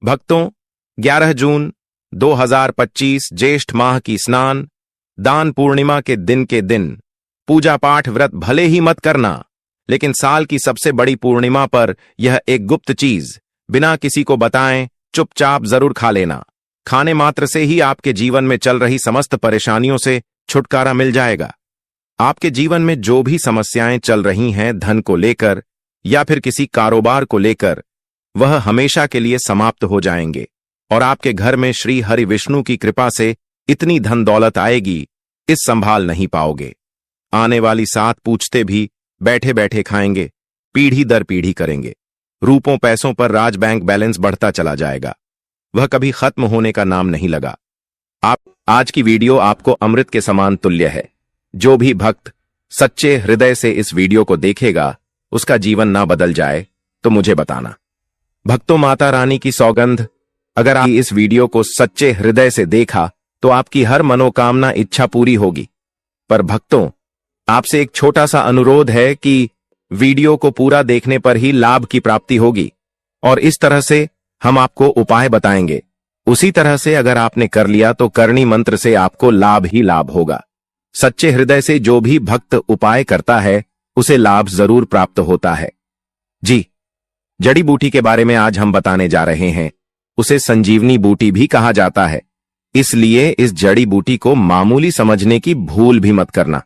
भक्तों, 11 जून 2025 ज्येष्ठ माह की स्नान दान पूर्णिमा के दिन पूजा पाठ व्रत भले ही मत करना, लेकिन साल की सबसे बड़ी पूर्णिमा पर यह एक गुप्त चीज बिना किसी को बताएं चुपचाप जरूर खा लेना। खाने मात्र से ही आपके जीवन में चल रही समस्त परेशानियों से छुटकारा मिल जाएगा। आपके जीवन में जो भी समस्याएं चल रही हैं, धन को लेकर या फिर किसी कारोबार को लेकर, वह हमेशा के लिए समाप्त हो जाएंगे और आपके घर में श्री हरि विष्णु की कृपा से इतनी धन दौलत आएगी, इस संभाल नहीं पाओगे। आने वाली 7 पूछते भी बैठे बैठे खाएंगे, पीढ़ी दर पीढ़ी करेंगे। रूपों पैसों पर राज बैंक बैलेंस बढ़ता चला जाएगा, वह कभी खत्म होने का नाम नहीं लगा। आज की वीडियो आपको अमृत के समान तुल्य है। जो भी भक्त सच्चे हृदय से इस वीडियो को देखेगा, उसका जीवन ना बदल जाए तो मुझे बताना। भक्तों, माता रानी की सौगंध, अगर आप इस वीडियो को सच्चे हृदय से देखा तो आपकी हर मनोकामना इच्छा पूरी होगी। पर भक्तों, आपसे एक छोटा सा अनुरोध है कि वीडियो को पूरा देखने पर ही लाभ की प्राप्ति होगी और इस तरह से हम आपको उपाय बताएंगे। उसी तरह से अगर आपने कर लिया तो करणी मंत्र से आपको लाभ ही लाभ होगा। सच्चे हृदय से जो भी भक्त उपाय करता है उसे लाभ जरूर प्राप्त होता है। जी, जड़ी बूटी के बारे में आज हम बताने जा रहे हैं। उसे संजीवनी बूटी भी कहा जाता है, इसलिए इस जड़ी बूटी को मामूली समझने की भूल भी मत करना।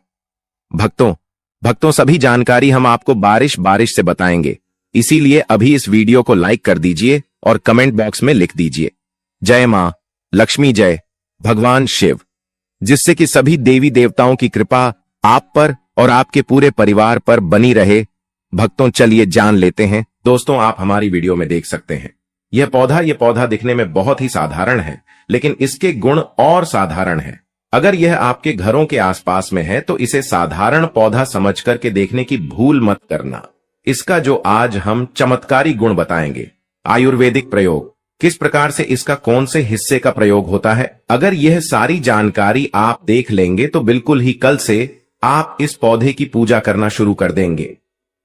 भक्तों सभी जानकारी हम आपको बारिश से बताएंगे, इसीलिए अभी इस वीडियो को लाइक कर दीजिए और कमेंट बॉक्स में लिख दीजिए जय मां लक्ष्मी, जय भगवान शिव, जिससे कि सभी देवी देवताओं की कृपा आप पर और आपके पूरे परिवार पर बनी रहे। भक्तों, चलिए जान लेते हैं। दोस्तों, आप हमारी वीडियो में देख सकते हैं यह पौधा दिखने में बहुत ही साधारण है, लेकिन इसके गुण और साधारण है। अगर यह आपके घरों के आसपास में है तो इसे साधारण पौधा समझ करके देखने की भूल मत करना। इसका जो आज हम चमत्कारी गुण बताएंगे, आयुर्वेदिक प्रयोग, किस प्रकार से इसका कौन से हिस्से का प्रयोग होता है, अगर यह सारी जानकारी आप देख लेंगे तो बिल्कुल ही कल से आप इस पौधे की पूजा करना शुरू कर देंगे।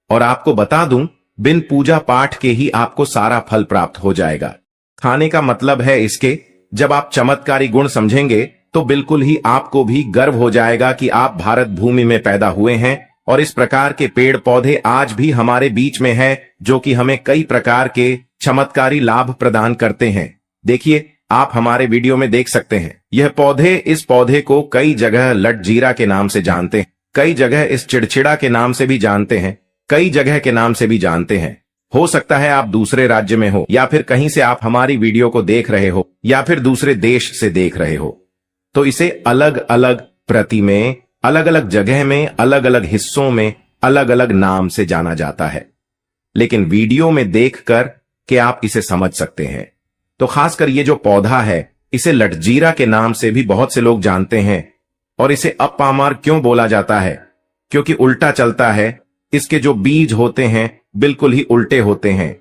और आपको बता दूं, बिन पूजा पाठ के ही आपको सारा फल प्राप्त हो जाएगा। खाने का मतलब है इसके, जब आप चमत्कारी गुण समझेंगे तो बिल्कुल ही आपको भी गर्व हो जाएगा कि आप भारत भूमि में पैदा हुए हैं और इस प्रकार के पेड़ पौधे आज भी हमारे बीच में है, जो कि हमें कई प्रकार के चमत्कारी लाभ प्रदान करते हैं। देखिए, आप हमारे वीडियो में देख सकते हैं इस पौधे को कई जगह लटजीरा के नाम से जानते हैं, कई जगह इस चिड़चिड़ा के नाम से भी जानते हैं, कई जगह के नाम से भी जानते हैं। हो सकता है आप दूसरे राज्य में हो या फिर कहीं से आप हमारी वीडियो को देख रहे हो या फिर दूसरे देश से देख रहे हो, तो इसे अलग अलग प्रति में, अलग अलग जगह में, अलग अलग हिस्सों में अलग अलग नाम से जाना जाता है। लेकिन वीडियो में देखकर के आप इसे समझ सकते हैं। तो खासकर ये जो पौधा है, इसे लटजीरा के नाम से भी बहुत से लोग जानते हैं। और इसे अपामार क्यों बोला जाता है? क्योंकि उल्टा चलता है। इसके जो बीज होते हैं बिल्कुल ही उल्टे होते हैं।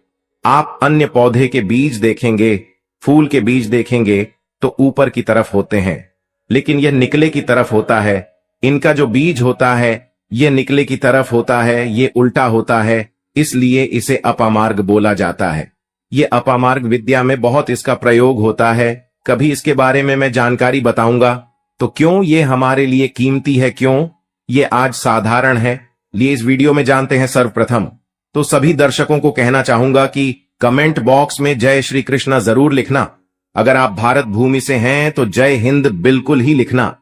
आप अन्य पौधे के बीज देखेंगे, फूल के बीज देखेंगे तो ऊपर की तरफ होते हैं, लेकिन यह निकले की तरफ होता है। इनका जो बीज होता है यह निकले की तरफ होता है, ये उल्टा होता है, इसलिए इसे अपामार्ग बोला जाता है। ये अपामार्ग विद्या में बहुत इसका प्रयोग होता है। कभी इसके बारे में मैं जानकारी बताऊंगा। तो क्यों ये हमारे लिए कीमती है, क्यों ये आज साधारण है, लिए इस वीडियो में जानते हैं। सर्वप्रथम तो सभी दर्शकों को कहना चाहूंगा कि कमेंट बॉक्स में जय श्री कृष्णा जरूर लिखना। अगर आप भारत भूमि से हैं तो जय हिंद बिल्कुल ही लिखना।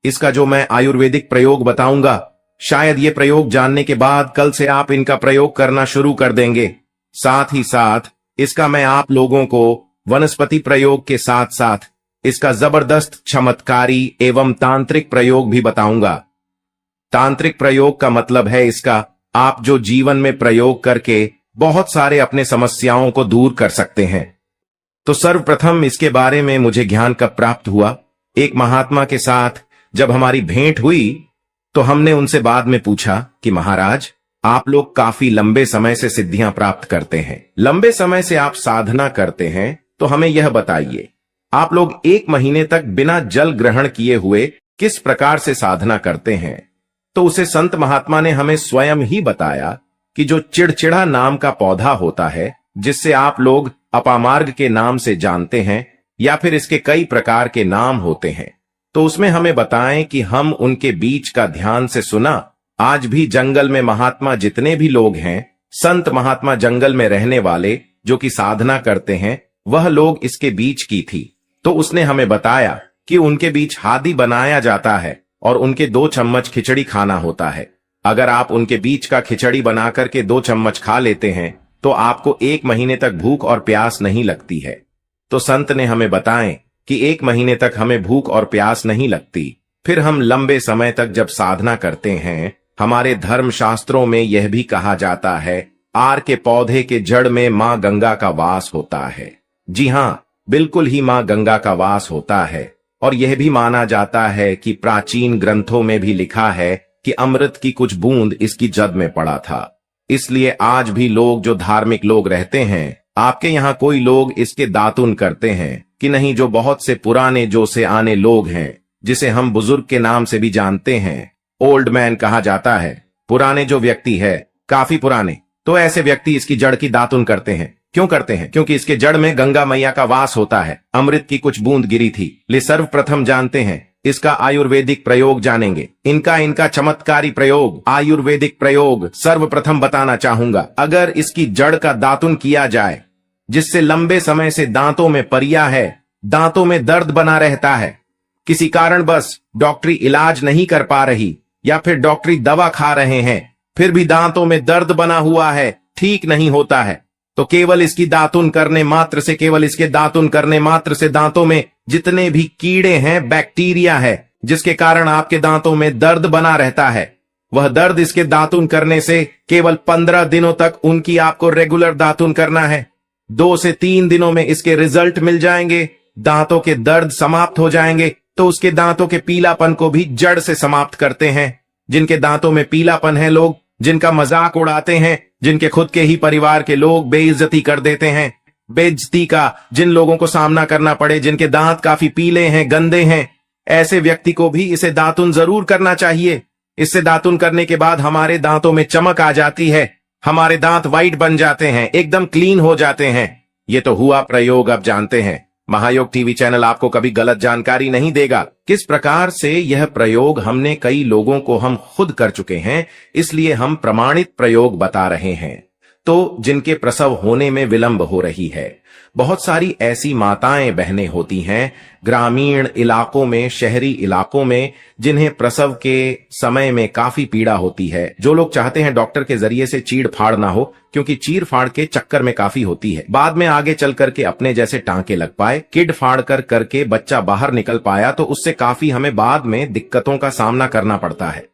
इसका जो मैं आयुर्वेदिक प्रयोग बताऊंगा, शायद ये प्रयोग जानने के बाद कल से आप इनका प्रयोग करना शुरू कर देंगे। साथ ही साथ इसका मैं आप लोगों को वनस्पति प्रयोग के साथ साथ इसका जबरदस्त चमत्कारी एवं तांत्रिक प्रयोग भी बताऊंगा। तांत्रिक प्रयोग का मतलब है इसका आप जो जीवन में प्रयोग करके बहुत सारे अपने समस्याओं को दूर कर सकते हैं। तो सर्वप्रथम इसके बारे में मुझे ज्ञान कब प्राप्त हुआ, एक महात्मा के साथ जब हमारी भेंट हुई तो हमने उनसे बाद में पूछा कि महाराज, आप लोग काफी लंबे समय से सिद्धियां प्राप्त करते हैं, लंबे समय से आप साधना करते हैं, तो हमें यह बताइए, आप लोग 1 महीने तक बिना जल ग्रहण किए हुए किस प्रकार से साधना करते हैं? तो उसे संत महात्मा ने हमें स्वयं ही बताया कि जो चिड़चिड़ा नाम का पौधा होता है, जिससे आप लोग अपामार्ग के नाम से जानते हैं या फिर इसके कई प्रकार के नाम होते हैं, तो उसमें हमें बताएं कि हम उनके बीच का ध्यान से सुना। आज भी जंगल में महात्मा जितने भी लोग हैं, संत महात्मा जंगल में रहने वाले जो कि साधना करते हैं, वह लोग इसके बीच की थी। तो उसने हमें बताया कि उनके बीच हादी बनाया जाता है और उनके 2 चम्मच खिचड़ी खाना होता है। अगर आप उनके बीच का खिचड़ी बनाकर के 2 चम्मच खा लेते हैं तो आपको 1 महीने तक भूख और प्यास नहीं लगती है। तो संत ने हमें बताएं कि 1 महीने तक हमें भूख और प्यास नहीं लगती। फिर हम लंबे समय तक जब साधना करते हैं, हमारे धर्म शास्त्रों में यह भी कहा जाता है, आर के पौधे के जड़ में मां गंगा का वास होता है। जी हाँ, बिल्कुल ही मां गंगा का वास होता है। और यह भी माना जाता है कि प्राचीन ग्रंथों में भी लिखा है कि अमृत की कुछ बूंद इसकी जद में पड़ा था। इसलिए आज भी लोग जो धार्मिक लोग रहते हैं, आपके यहाँ कोई लोग इसके दातुन करते हैं कि नहीं? जो बहुत से पुराने जो से आने लोग हैं, जिसे हम बुजुर्ग के नाम से भी जानते हैं, ओल्ड मैन कहा जाता है, पुराने जो व्यक्ति है, काफी पुराने, तो ऐसे व्यक्ति इसकी जड़ की दातुन करते हैं। क्यों करते हैं? क्योंकि इसके जड़ में गंगा मैया का वास होता है। अमृत की कुछ बूंद गिरी थी। ले सर्वप्रथम जानते हैं इसका आयुर्वेदिक प्रयोग जानेंगे। इनका चमत्कारी प्रयोग, आयुर्वेदिक प्रयोग सर्वप्रथम बताना चाहूंगा। अगर इसकी जड़ का दातुन किया जाए, जिससे लंबे समय से दांतों में परिया है, दांतों में दर्द बना रहता है, किसी कारण बस डॉक्टरी इलाज नहीं कर पा रही या फिर डॉक्टरी दवा खा रहे हैं, फिर भी दांतों में दर्द बना हुआ है, ठीक नहीं होता है, तो केवल इसकी दातुन करने मात्र से, केवल इसके दातुन करने मात्र से दांतों में जितने भी कीड़े हैं, बैक्टीरिया है, जिसके कारण आपके दांतों में दर्द बना रहता है, वह दर्द इसके दातुन करने से केवल 15 दिनों तक उनकी आपको रेगुलर दातुन करना है। 2 से 3 दिनों में इसके रिजल्ट मिल जाएंगे, दांतों के दर्द समाप्त हो जाएंगे। तो उसके दांतों के पीलापन को भी जड़ से समाप्त करते हैं। जिनके दांतों में पीलापन है, लोग जिनका मजाक उड़ाते हैं, जिनके खुद के ही परिवार के लोग बेइज्जती कर देते हैं, बेइज्जती का जिन लोगों को सामना करना पड़े, जिनके दांत काफी पीले हैं, गंदे हैं, ऐसे व्यक्ति को भी इसे दातुन जरूर करना चाहिए। इससे दातुन करने के बाद हमारे दांतों में चमक आ जाती है, हमारे दांत वाइट बन जाते हैं, एकदम क्लीन हो जाते हैं। ये तो हुआ प्रयोग। अब जानते हैं, महायोग टीवी चैनल आपको कभी गलत जानकारी नहीं देगा। किस प्रकार से यह प्रयोग हमने कई लोगों को हम खुद कर चुके हैं, इसलिए हम प्रमाणित प्रयोग बता रहे हैं। तो जिनके प्रसव होने में विलंब हो रही है, बहुत सारी ऐसी माताएं बहनें होती हैं ग्रामीण इलाकों में, शहरी इलाकों में, जिन्हें प्रसव के समय में काफी पीड़ा होती है। जो लोग चाहते हैं डॉक्टर के जरिए से चीड़ फाड़ ना हो, क्योंकि चीड़ फाड़ के चक्कर में काफी होती है, बाद में आगे चल करके अपने जैसे टांके लग पाए, किड फाड़ करके बच्चा बाहर निकल पाया, तो उससे काफी हमें बाद में दिक्कतों का सामना करना पड़ता है।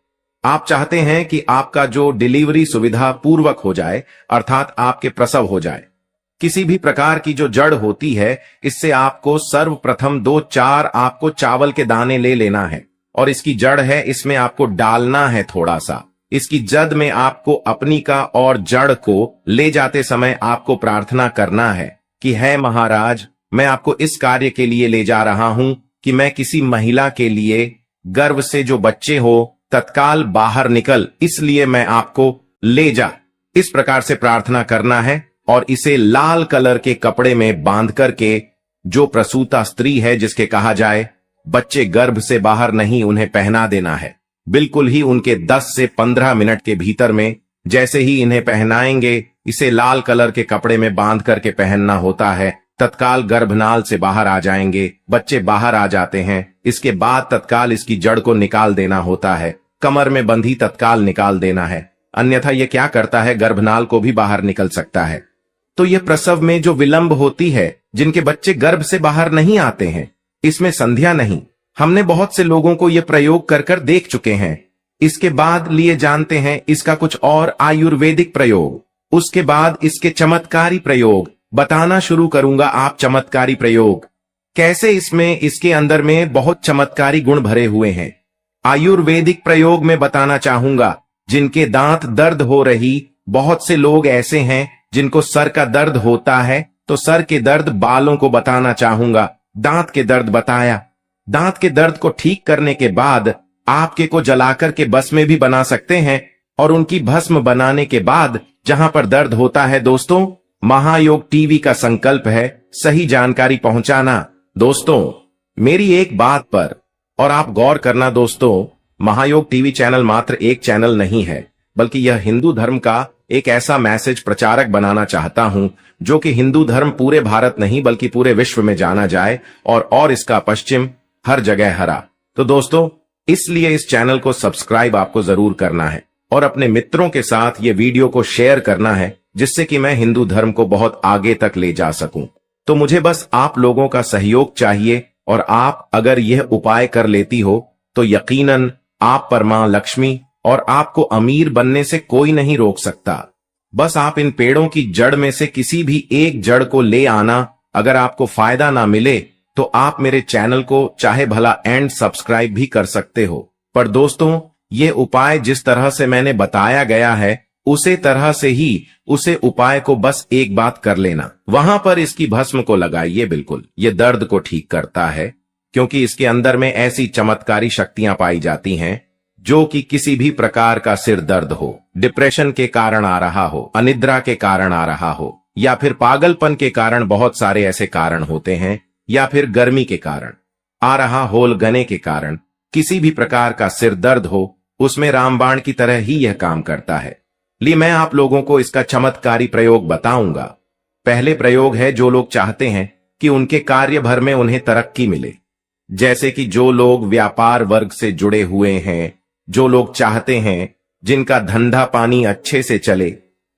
आप चाहते हैं कि आपका जो डिलीवरी सुविधा पूर्वक हो जाए, अर्थात आपके प्रसव हो जाए। किसी भी प्रकार की जो जड़ होती है, इससे आपको सर्वप्रथम 2-4 आपको चावल के दाने ले लेना है, और इसकी जड़ है, इसमें आपको डालना है थोड़ा सा। इसकी जद में आपको अपनी का और जड़ को ले जाते समय आपको प्रार्थना करना है कि है महाराज, मैं आपको इस कार्य के लिए ले जा रहा हूं कि मैं किसी महिला के लिए गर्भ से जो बच्चे हो तत्काल बाहर निकल, इसलिए मैं आपको ले जा। इस प्रकार से प्रार्थना करना है और इसे लाल कलर के कपड़े में बांध करके, जो प्रसूता स्त्री है, जिसके कहा जाए बच्चे गर्भ से बाहर नहीं, उन्हें पहना देना है। बिल्कुल ही उनके 10 से 15 मिनट के भीतर में जैसे ही इन्हें पहनाएंगे, इसे लाल कलर के कपड़े में बांध करके पहनना होता है, तत्काल गर्भनाल से बाहर आ जाएंगे, बच्चे बाहर आ जाते हैं। इसके बाद तत्काल इसकी जड़ को निकाल देना होता है, कमर में बंधी तत्काल निकाल देना है, अन्यथा यह क्या करता है, गर्भनाल को भी बाहर निकल सकता है। तो यह प्रसव में जो विलंब होती है, जिनके बच्चे गर्भ से बाहर नहीं आते हैं, इसमें संध्या नहीं। हमने बहुत से लोगों को यह प्रयोग कर कर देख चुके हैं। इसके बाद लिए जानते हैं इसका कुछ और आयुर्वेदिक प्रयोग, उसके बाद इसके चमत्कारी प्रयोग बताना शुरू करूंगा। आप चमत्कारी प्रयोग कैसे, इसमें इसके अंदर में बहुत चमत्कारी गुण भरे हुए हैं। आयुर्वेदिक प्रयोग में बताना चाहूंगा, जिनके दांत दर्द हो रही, बहुत से लोग ऐसे हैं जिनको सर का दर्द होता है, तो सर के दर्द बालों को बताना चाहूंगा। दांत के दर्द बताया, दांत के दर्द को ठीक करने के बाद आपके को जलाकर के भस्म में भी बना सकते हैं, और उनकी भस्म बनाने के बाद जहां पर दर्द होता है दोस्तों, महायोग टीवी का संकल्प है सही जानकारी पहुंचाना। दोस्तों, मेरी एक बात पर और आप गौर करना दोस्तों, महायोग टीवी चैनल मात्र एक चैनल नहीं है, बल्कि यह हिंदू धर्म का एक ऐसा मैसेज प्रचारक बनाना चाहता हूं जो कि हिंदू धर्म पूरे भारत नहीं बल्कि पूरे विश्व में जाना जाए और इसका पश्चिम हर जगह हरा। तो दोस्तों, इसलिए इस चैनल को सब्सक्राइब आपको जरूर करना है और अपने मित्रों के साथ ये वीडियो को शेयर करना है, जिससे कि मैं हिंदू धर्म को बहुत आगे तक ले जा सकूं। तो मुझे बस आप लोगों का सहयोग चाहिए और आप अगर यह उपाय कर लेती हो तो यकीनन आप पर मां लक्ष्मी और आपको अमीर बनने से कोई नहीं रोक सकता। बस आप इन पेड़ों की जड़ में से किसी भी एक जड़ को ले आना। अगर आपको फायदा ना मिले तो आप मेरे चैनल को चाहे भला एंड सब्सक्राइब भी कर सकते हो, पर दोस्तों ये उपाय जिस तरह से मैंने बताया गया है उसे तरह से ही उसे उपाय को बस एक बात कर लेना, वहां पर इसकी भस्म को लगाइए। बिल्कुल ये दर्द को ठीक करता है, क्योंकि इसके अंदर में ऐसी चमत्कारी शक्तियां पाई जाती हैं जो कि किसी भी प्रकार का सिर दर्द हो, डिप्रेशन के कारण आ रहा हो, अनिद्रा के कारण आ रहा हो, या फिर पागलपन के कारण, बहुत सारे ऐसे कारण होते हैं, या फिर गर्मी के कारण आ रहा होल गने के कारण किसी भी प्रकार का सिर दर्द हो, उसमें रामबाण की तरह ही यह काम करता है। मैं आप लोगों को इसका चमत्कारी प्रयोग बताऊंगा। पहले प्रयोग है जो लोग चाहते हैं कि उनके कार्य भर में उन्हें तरक्की मिले, जैसे कि जो लोग व्यापार वर्ग से जुड़े हुए हैं, जो लोग चाहते हैं जिनका धंधा पानी अच्छे से चले,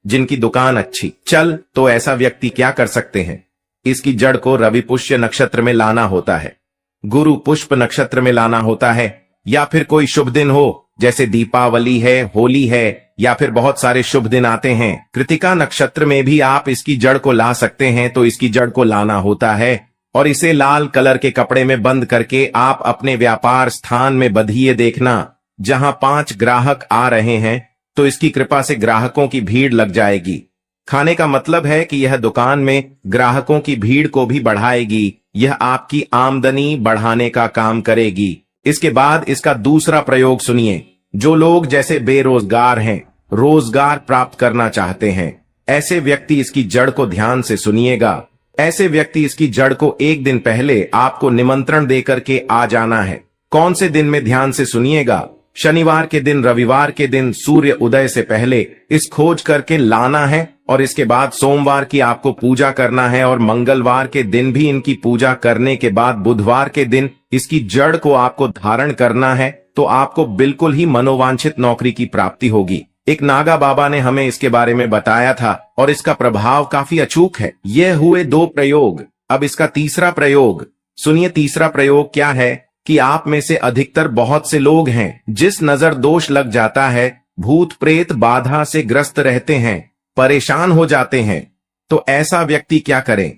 जिनकी दुकान अच्छी चल, तो ऐसा व्यक्ति क्या कर सकते हैं, इसकी जड़ को रवि पुष्य नक्षत्र में लाना होता है, गुरु पुष्प नक्षत्र में लाना होता है, या फिर कोई शुभ दिन हो जैसे दीपावली है, होली है, या फिर बहुत सारे शुभ दिन आते हैं। कृतिका नक्षत्र में भी आप इसकी जड़ को ला सकते हैं। तो इसकी जड़ को लाना होता है और इसे लाल कलर के कपड़े में बंद करके आप अपने व्यापार स्थान में बंधिए। देखना जहां 5 ग्राहक आ रहे हैं तो इसकी कृपा से ग्राहकों की भीड़ लग जाएगी। खाने का मतलब है कि यह दुकान में ग्राहकों की भीड़ को भी बढ़ाएगी, यह आपकी आमदनी बढ़ाने का काम करेगी। इसके बाद इसका दूसरा प्रयोग सुनिए। जो लोग जैसे बेरोजगार हैं, रोजगार प्राप्त करना चाहते हैं, ऐसे व्यक्ति इसकी जड़ को ध्यान से सुनिएगा। ऐसे व्यक्ति इसकी जड़ को एक दिन पहले आपको निमंत्रण देकर के आ जाना है। कौन से दिन में, ध्यान से सुनिएगा। शनिवार के दिन, रविवार के दिन सूर्य उदय से पहले इस खोज करके लाना है और इसके बाद सोमवार की आपको पूजा करना है और मंगलवार के दिन भी इनकी पूजा करने के बाद बुधवार के दिन इसकी जड़ को आपको धारण करना है। तो आपको बिल्कुल ही मनोवांछित नौकरी की प्राप्ति होगी। एक नागा बाबा ने हमें इसके बारे में बताया था और इसका प्रभाव काफी अचूक है। यह हुए 2 प्रयोग। अब इसका तीसरा प्रयोग सुनिए। तीसरा प्रयोग क्या है कि आप में से अधिकतर बहुत से लोग हैं जिस नजर दोष लग जाता है, भूत प्रेत बाधा से ग्रस्त रहते हैं, परेशान हो जाते हैं। तो ऐसा व्यक्ति क्या करे,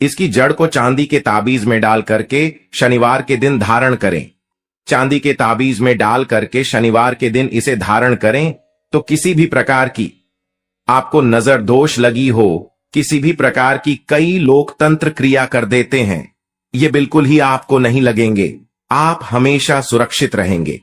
इसकी जड़ को चांदी के ताबीज में डाल करके शनिवार के दिन धारण करें। चांदी के ताबीज में डाल करके शनिवार के दिन इसे धारण करें तो किसी भी प्रकार की आपको नजर दोष लगी हो, किसी भी प्रकार की, कई लोकतंत्र क्रिया कर देते हैं, ये बिल्कुल ही आपको नहीं लगेंगे। आप हमेशा सुरक्षित रहेंगे।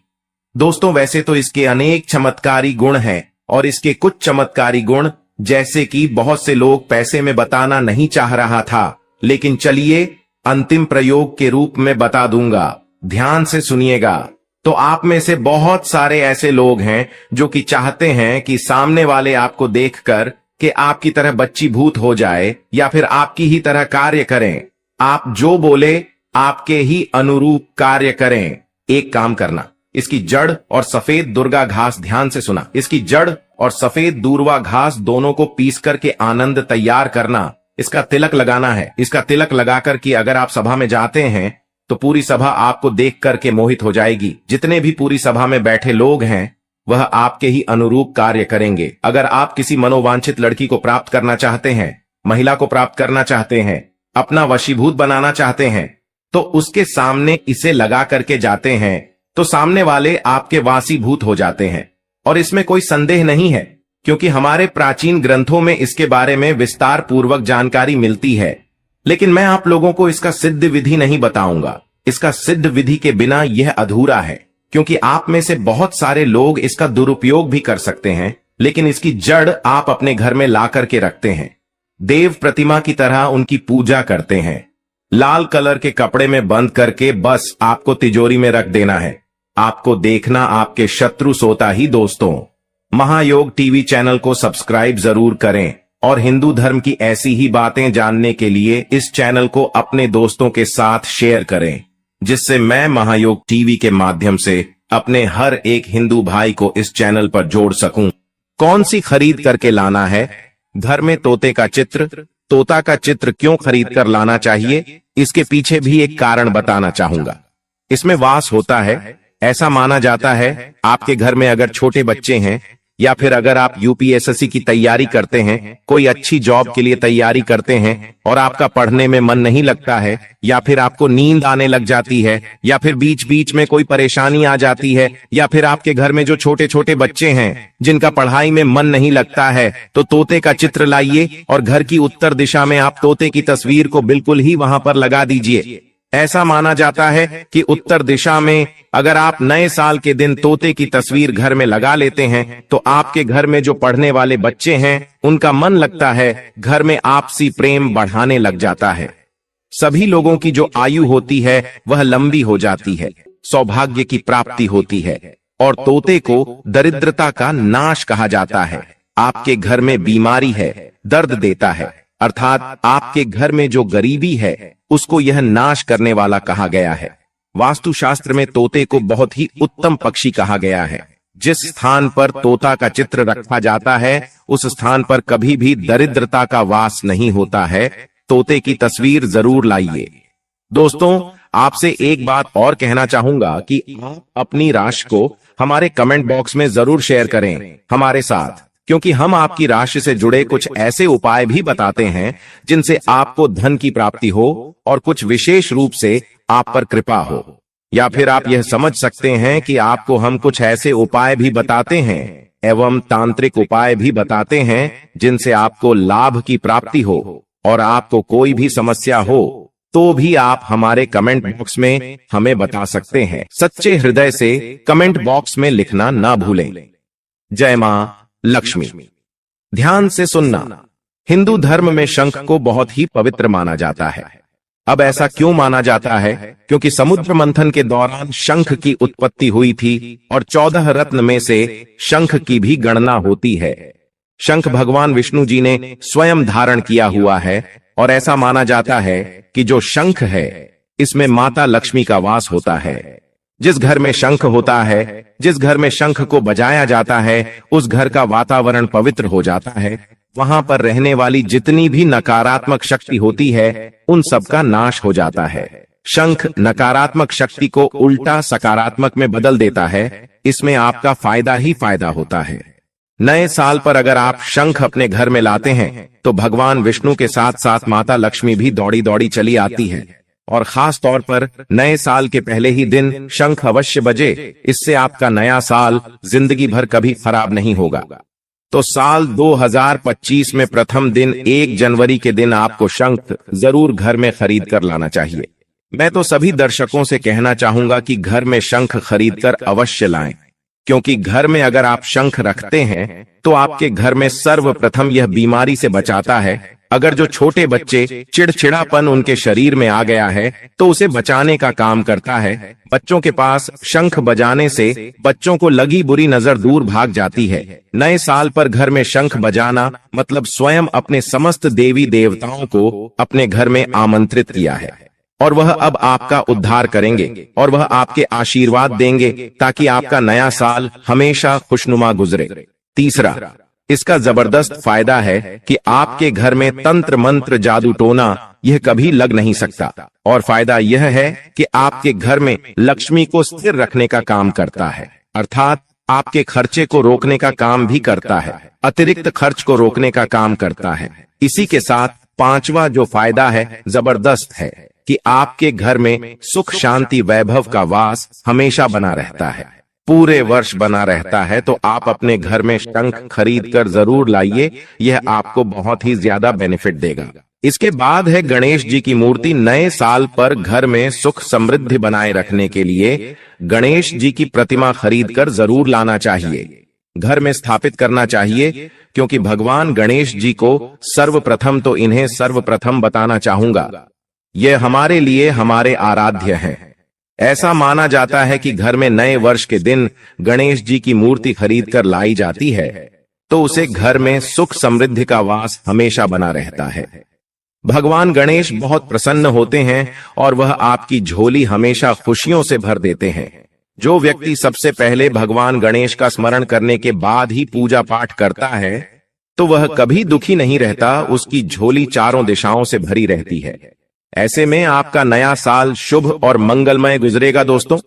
दोस्तों, वैसे तो इसके अनेक चमत्कारी गुण हैं और इसके कुछ चमत्कारी गुण जैसे कि बहुत से लोग पैसे में बताना नहीं चाह रहा था, लेकिन चलिए अंतिम प्रयोग के रूप में बता दूंगा। ध्यान से सुनिएगा। तो आप में से बहुत सारे ऐसे लोग हैं जो कि चाहते हैं कि सामने वाले आपको देखकर कि आपकी तरह बच्ची भूत हो जाए या फिर आपकी ही तरह कार्य करें। आप जो बोले आपके ही अनुरूप कार्य करें। एक काम करना, इसकी जड़ और सफेद दुर्गा घास, ध्यान से सुना, इसकी जड़ और सफेद दूर्वा घास दोनों को पीस करके आनंद तैयार करना। इसका तिलक लगाना है। इसका तिलक लगाकर कि अगर आप सभा में जाते हैं तो पूरी सभा आपको देख करके मोहित हो जाएगी। जितने भी पूरी सभा में बैठे लोग हैं वह आपके ही अनुरूप कार्य करेंगे। अगर आप किसी मनोवांछित लड़की को प्राप्त करना चाहते हैं, महिला को प्राप्त करना चाहते हैं, अपना वशीभूत बनाना चाहते हैं, तो उसके सामने इसे लगा करके जाते हैं तो सामने वाले आपके वासीभूत हो जाते हैं। और इसमें कोई संदेह नहीं है, क्योंकि हमारे प्राचीन ग्रंथों में इसके बारे में विस्तार पूर्वक जानकारी मिलती है। लेकिन मैं आप लोगों को इसका सिद्ध विधि नहीं बताऊंगा। इसका सिद्ध विधि के बिना यह अधूरा है, क्योंकि आप में से बहुत सारे लोग इसका दुरुपयोग भी कर सकते हैं, लेकिन इसकी जड़ आप अपने घर में ला करके रखते हैं। देव प्रतिमा की तरह उनकी पूजा करते हैं। लाल कलर के कपड़े में बंद करके बस आपको तिजोरी में रख देना है। आपको देखना आपके शत्रु सोता ही दोस्तों। महायोग टीवी चैनल को सब्सक्राइब जरूर करें और हिंदू धर्म की ऐसी ही बातें जानने के लिए इस चैनल को अपने दोस्तों के साथ शेयर करें, जिससे मैं महायोग टीवी के माध्यम से अपने हर एक हिंदू भाई को इस चैनल पर जोड़ सकूं। कौन सी खरीद करके लाना है? घर में तोते का चित्र। तोता का चित्र क्यों खरीद कर लाना चाहिए, इसके पीछे भी एक कारण बताना चाहूंगा। इसमें वास होता है। ऐसा माना जाता है आपके घर में अगर छोटे बच्चे हैं या फिर अगर आप यूपीएससी की तैयारी करते हैं, कोई अच्छी जॉब के लिए तैयारी करते हैं और आपका पढ़ने में मन नहीं लगता है, या फिर आपको नींद आने लग जाती है, या फिर बीच बीच में कोई परेशानी आ जाती है, या फिर आपके घर में जो छोटे छोटे बच्चे हैं जिनका पढ़ाई में मन नहीं लगता है, तो तोते का चित्र लाइए और घर की उत्तर दिशा में आप तोते की तस्वीर को बिल्कुल ही वहां पर लगा दीजिए। ऐसा माना जाता है कि उत्तर दिशा में अगर आप नए साल के दिन तोते की तस्वीर घर में लगा लेते हैं तो आपके घर में जो पढ़ने वाले बच्चे हैं उनका मन लगता है, घर में आपसी प्रेम बढ़ाने लग जाता है। सभी लोगों की जो आयु होती है वह लंबी हो जाती है, सौभाग्य की प्राप्ति होती है। और तोते को दरिद्रता का नाश कहा जाता है। आपके घर में बीमारी है, दर्द देता है, अर्थात आपके घर में जो गरीबी है उसको यह नाश करने वाला कहा गया है। वास्तुशास्त्र में तोते को बहुत ही उत्तम पक्षी कहा गया है। जिस स्थान पर तोता का चित्र रखा जाता है उस स्थान पर कभी भी दरिद्रता का वास नहीं होता है। तोते की तस्वीर जरूर लाइए। दोस्तों, आपसे एक बात और कहना चाहूंगा कि आप अपनी राशि को हमारे कमेंट बॉक्स में जरूर शेयर करें हमारे साथ, क्योंकि हम आपकी राशि से जुड़े कुछ ऐसे उपाय भी बताते हैं जिनसे आपको धन की प्राप्ति हो और कुछ विशेष रूप से आप पर कृपा हो। या फिर आप यह समझ सकते हैं कि आपको हम कुछ ऐसे उपाय भी बताते हैं एवं तांत्रिक उपाय भी बताते हैं जिनसे आपको लाभ की प्राप्ति हो और आपको कोई भी समस्या हो तो भी आप हमारे कमेंट बॉक्स में हमें बता सकते हैं। सच्चे हृदय से कमेंट बॉक्स में लिखना ना भूलें। जय मां लक्ष्मी। ध्यान से सुनना। हिंदू धर्म में शंख को बहुत ही पवित्र माना जाता है। अब ऐसा क्यों माना जाता है? क्योंकि समुद्र मंथन के दौरान शंख की उत्पत्ति हुई थी और 14 रत्न में से शंख की भी गणना होती है। शंख भगवान विष्णु जी ने स्वयं धारण किया हुआ है और ऐसा माना जाता है कि जो शंख है इसमें माता लक्ष्मी का वास होता है। जिस घर में शंख होता है, जिस घर में शंख को बजाया जाता है, उस घर का वातावरण पवित्र हो जाता है। वहां पर रहने वाली जितनी भी नकारात्मक शक्ति होती है उन सब का नाश हो जाता है। शंख नकारात्मक शक्ति को उल्टा सकारात्मक में बदल देता है। इसमें आपका फायदा ही फायदा होता है। नए साल पर अगर आप शंख अपने घर में लाते हैं तो भगवान विष्णु के साथ साथ माता लक्ष्मी भी दौड़ी दौड़ी चली आती है। और खास तौर पर नए साल के पहले ही दिन शंख अवश्य बजे। इससे आपका नया साल जिंदगी भर कभी खराब नहीं होगा। तो साल 2025 में प्रथम दिन 1 जनवरी के दिन आपको शंख जरूर घर में खरीद कर लाना चाहिए। मैं तो सभी दर्शकों से कहना चाहूंगा कि घर में शंख खरीद कर अवश्य लाएं, क्योंकि घर में अगर आप शंख रखते हैं तो आपके घर में सर्वप्रथम यह बीमारी से बचाता है। अगर जो छोटे बच्चे चिड़चिड़ापन उनके शरीर में आ गया है तो उसे बचाने का काम करता है। बच्चों के पास शंख बजाने से बच्चों को लगी बुरी नजर दूर भाग जाती है। नए साल पर घर में शंख बजाना मतलब स्वयं अपने समस्त देवी देवताओं को अपने घर में आमंत्रित किया है और वह अब आपका उद्धार करेंगे और वह आपके आशीर्वाद देंगे ताकि आपका नया साल हमेशा खुशनुमा गुजरे। तीसरा, इसका जबरदस्त फायदा है कि आपके घर में तंत्र मंत्र जादू टोना यह कभी लग नहीं सकता। और फायदा यह है कि आपके घर में लक्ष्मी को स्थिर रखने का काम करता है, अर्थात आपके खर्चे को रोकने का काम भी करता है, अतिरिक्त खर्च को रोकने का काम करता है। इसी के साथ पांचवा जो फायदा है जबरदस्त है कि आपके घर में सुख शांति वैभव का वास हमेशा बना रहता है, पूरे वर्ष बना रहता है। तो आप अपने घर में शंख खरीद कर जरूर लाइए, यह आपको बहुत ही ज्यादा बेनिफिट देगा। इसके बाद है गणेश जी की मूर्ति। नए साल पर घर में सुख समृद्धि बनाए रखने के लिए गणेश जी की प्रतिमा खरीद कर जरूर लाना चाहिए। घर में स्थापित करना चाहिए, क्योंकि भगवान गणेश जी को सर्वप्रथम तो इन्हें सर्वप्रथम बताना चाहूंगा। यह हमारे लिए हमारे आराध्य हैं। ऐसा माना जाता है कि घर में नए वर्ष के दिन गणेश जी की मूर्ति खरीद कर लाई जाती है तो उसे घर में सुख समृद्धि का वास हमेशा बना रहता है। भगवान गणेश बहुत प्रसन्न होते हैं और वह आपकी झोली हमेशा खुशियों से भर देते हैं। जो व्यक्ति सबसे पहले भगवान गणेश का स्मरण करने के बाद ही पूजा पाठ करता है तो वह कभी दुखी नहीं रहता, उसकी झोली चारों दिशाओं से भरी रहती है। ऐसे में आपका नया साल शुभ और मंगलमय गुजरेगा। दोस्तों,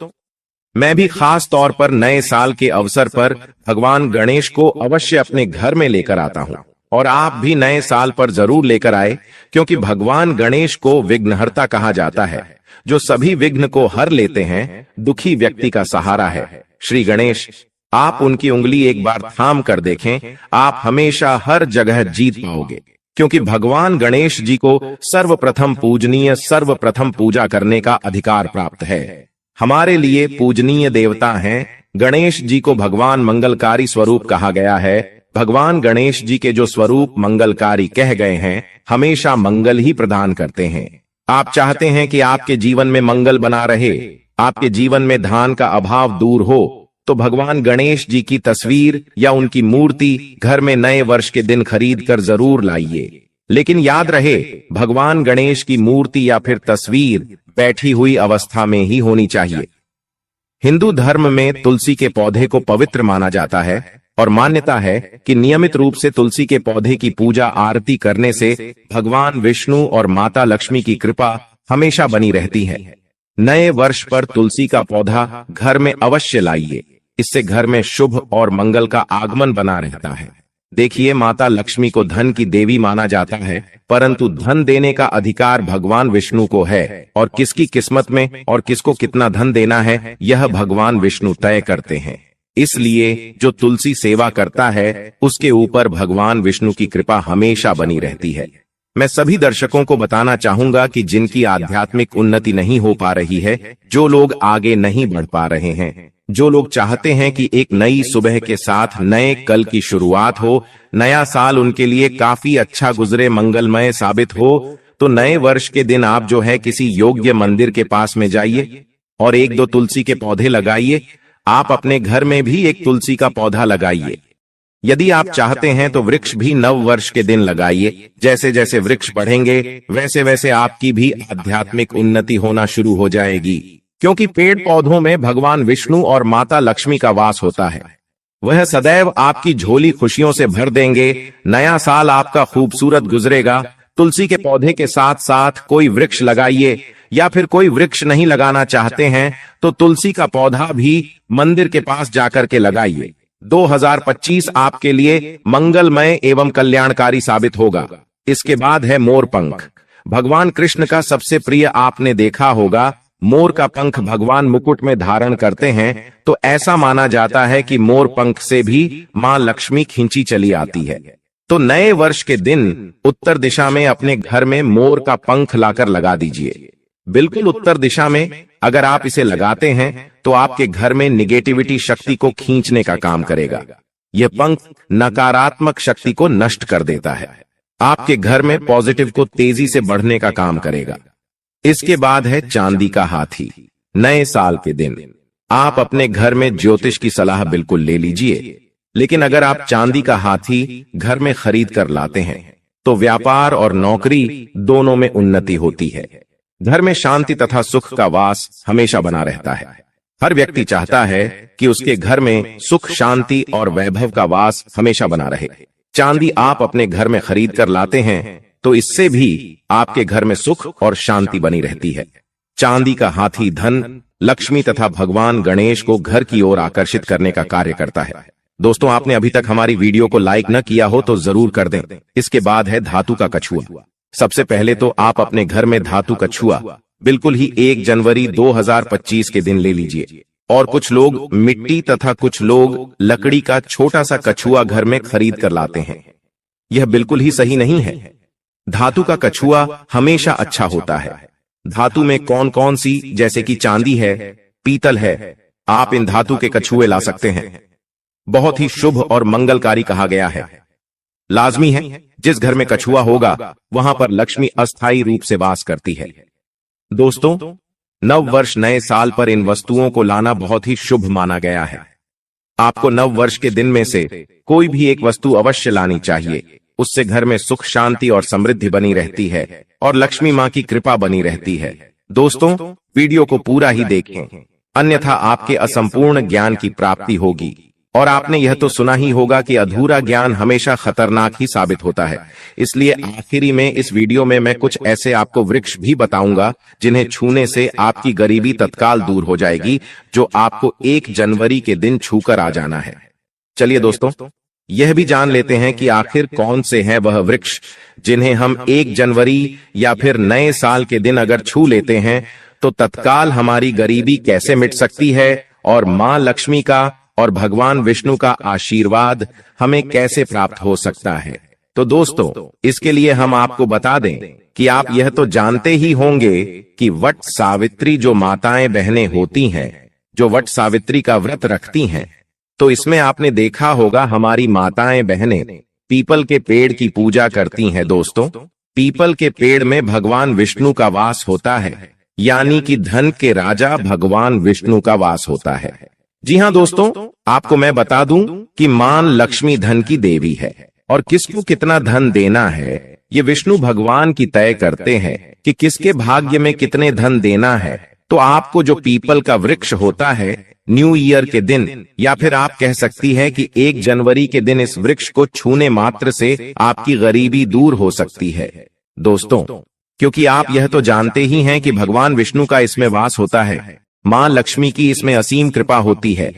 मैं भी खास तौर पर नए साल के अवसर पर भगवान गणेश को अवश्य अपने घर में लेकर आता हूं और आप भी नए साल पर जरूर लेकर आए, क्योंकि भगवान गणेश को विघ्नहर्ता कहा जाता है, जो सभी विघ्न को हर लेते हैं, दुखी व्यक्ति का सहारा है। श्री गणेश, आप उनकी उंगली एक बार थाम कर देखें, आप हमेशा हर जगह जीत पाओगे, क्योंकि भगवान गणेश जी को सर्वप्रथम पूजनीय, सर्वप्रथम पूजा करने का अधिकार प्राप्त है। हमारे लिए पूजनीय देवता हैं। गणेश जी को भगवान मंगलकारी स्वरूप कहा गया है। भगवान गणेश जी के जो स्वरूप मंगलकारी कह गए हैं, हमेशा मंगल ही प्रदान करते हैं। आप चाहते हैं कि आपके जीवन में मंगल बना रहे, आपके जीवन में धन का अभाव दूर हो, तो भगवान गणेश जी की तस्वीर या उनकी मूर्ति घर में नए वर्ष के दिन खरीद कर जरूर लाइए। लेकिन याद रहे, भगवान गणेश की मूर्ति या फिर तस्वीर बैठी हुई अवस्था में ही होनी चाहिए। हिंदू धर्म में तुलसी के पौधे को पवित्र माना जाता है और मान्यता है कि नियमित रूप से तुलसी के पौधे की पूजा आरती करने से भगवान विष्णु और माता लक्ष्मी की कृपा हमेशा बनी रहती है। नए वर्ष पर तुलसी का पौधा घर में अवश्य लाइए, इससे घर में शुभ और मंगल का आगमन बना रहता है। देखिए, माता लक्ष्मी को धन की देवी माना जाता है, परंतु धन देने का अधिकार भगवान विष्णु को है और किसकी किस्मत में और किसको कितना धन देना है यह भगवान विष्णु तय करते हैं। इसलिए जो तुलसी सेवा करता है उसके ऊपर भगवान विष्णु की कृपा हमेशा बनी रहती है। मैं सभी दर्शकों को बताना चाहूंगा कि जिनकी आध्यात्मिक उन्नति नहीं हो पा रही है, जो लोग आगे नहीं बढ़ पा रहे हैं, जो लोग चाहते हैं कि एक नई सुबह के साथ नए कल की शुरुआत हो, नया साल उनके लिए काफी अच्छा गुजरे, मंगलमय साबित हो, तो नए वर्ष के दिन आप जो है किसी योग्य मंदिर के पास में जाइए और एक दो तुलसी के पौधे लगाइए। आप अपने घर में भी एक तुलसी का पौधा लगाइए। यदि आप चाहते हैं तो वृक्ष भी नव वर्ष के दिन लगाइए। जैसे जैसे वृक्ष बढ़ेंगे वैसे वैसे आपकी भी आध्यात्मिक उन्नति होना शुरू हो जाएगी, क्योंकि पेड़ पौधों में भगवान विष्णु और माता लक्ष्मी का वास होता है। वह सदैव आपकी झोली खुशियों से भर देंगे। नया साल आपका खूबसूरत गुजरेगा। तुलसी के पौधे के साथ साथ कोई वृक्ष लगाइए, या फिर कोई वृक्ष नहीं लगाना चाहते हैं तो तुलसी का पौधा भी मंदिर के पास जाकर के लगाइए। 2025 आपके लिए मंगलमय एवं कल्याणकारी साबित होगा। इसके बाद है मोर पंख। भगवान कृष्ण का सबसे प्रिय आपने देखा होगा, मोर का पंख भगवान मुकुट में धारण करते हैं, तो ऐसा माना जाता है कि मोर पंख से भी मां लक्ष्मी खींची चली आती है। तो नए वर्ष के दिन उत्तर दिशा में अपने घर में मोर का पंख लाकर लगा दीजिए। बिल्कुल उत्तर दिशा में अगर आप इसे लगाते हैं तो आपके घर में निगेटिविटी शक्ति को खींचने का काम करेगा। यह पंख नकारात्मक शक्ति को नष्ट कर देता है। आपके घर में पॉजिटिव को तेजी से बढ़ने का काम करेगा। इसके बाद है चांदी का हाथी। नए साल के दिन आप अपने घर में ज्योतिष की सलाह बिल्कुल ले लीजिए, लेकिन अगर आप चांदी का हाथी घर में खरीद कर लाते हैं तो व्यापार और नौकरी दोनों में उन्नति होती है। घर में शांति तथा सुख का वास हमेशा बना रहता है। हर व्यक्ति चाहता है कि उसके घर में सुख, शांति और वैभव का वास हमेशा बना रहे। चांदी आप अपने घर में खरीद कर लाते हैं तो इससे भी आपके घर में सुख और शांति बनी रहती है। चांदी का हाथी धन, लक्ष्मी तथा भगवान गणेश को घर की ओर आकर्षित करने का कार्य करता है। दोस्तों, आपने अभी तक हमारी वीडियो को लाइक न किया हो तो जरूर कर दें। इसके बाद है धातु का कछुआ। सबसे पहले तो आप अपने घर में धातु कछुआ बिल्कुल ही 1 जनवरी 2025 के दिन ले लीजिए। और कुछ लोग मिट्टी तथा कुछ लोग लकड़ी का छोटा सा कछुआ घर में खरीद कर लाते हैं। यह बिल्कुल ही सही नहीं है। धातु का कछुआ हमेशा अच्छा होता है। धातु में कौन कौन सी, जैसे कि चांदी है, पीतल है, आप इन धातु के कछुए ला सकते हैं। बहुत ही शुभ और मंगलकारी कहा गया है। लाजमी है जिस घर में कछुआ होगा वहां पर लक्ष्मी अस्थायी रूप से वास करती है। दोस्तों, नव वर्ष नए साल पर इन वस्तुओं को लाना बहुत ही शुभ माना गया है। आपको नव वर्ष के दिन में से कोई भी एक वस्तु अवश्य लानी चाहिए। उससे घर में सुख शांति और समृद्धि बनी रहती है और लक्ष्मी मां की कृपा बनी रहती है। दोस्तों, वीडियो को पूरा ही देखें, अन्यथा आपके असंपूर्ण ज्ञान की प्राप्ति होगी। और आपने यह तो सुना ही होगा कि अधूरा ज्ञान हमेशा खतरनाक ही साबित होता है। इसलिए आखिरी में इस वीडियो में मैं कुछ ऐसे आपको वृक्ष भी बताऊंगा जिन्हें छूने से आपकी गरीबी तत्काल दूर हो जाएगी, जो आपको 1 जनवरी के दिन छूकर आ जाना है। चलिए दोस्तों, यह भी जान लेते हैं कि आखिर कौन से हैं वह वृक्ष जिन्हें हम 1 जनवरी या फिर नए साल के दिन अगर छू लेते हैं तो तत्काल हमारी गरीबी कैसे मिट सकती है और मां लक्ष्मी का और भगवान विष्णु का आशीर्वाद हमें कैसे प्राप्त हो सकता है। तो दोस्तों, इसके लिए हम आपको बता दें कि आप यह तो जानते ही होंगे कि वट सावित्री जो माताएं बहनें होती हैं, जो वट सावित्री का व्रत रखती हैं, तो इसमें आपने देखा होगा हमारी माताएं बहनें पीपल के पेड़ की पूजा करती हैं। दोस्तों, पीपल के पेड़ में भगवान विष्णु का वास होता है, यानी कि धन के राजा भगवान विष्णु का वास होता है। जी हाँ दोस्तों, आपको मैं बता दूं कि मां लक्ष्मी धन की देवी है और किसको कितना धन देना है ये विष्णु भगवान की तय करते हैं कि किसके भाग्य में कितने धन देना है। तो आपको जो पीपल का वृक्ष होता है, न्यू ईयर के दिन या फिर आप कह सकती है कि 1 जनवरी के दिन इस वृक्ष को छूने मात्र से आपकी गरीबी दूर हो सकती है। दोस्तों, क्योंकि आप यह तो जानते ही हैं कि भगवान विष्णु का इसमें वास होता है, मां लक्ष्मी की इसमें असीम कृपा होती है।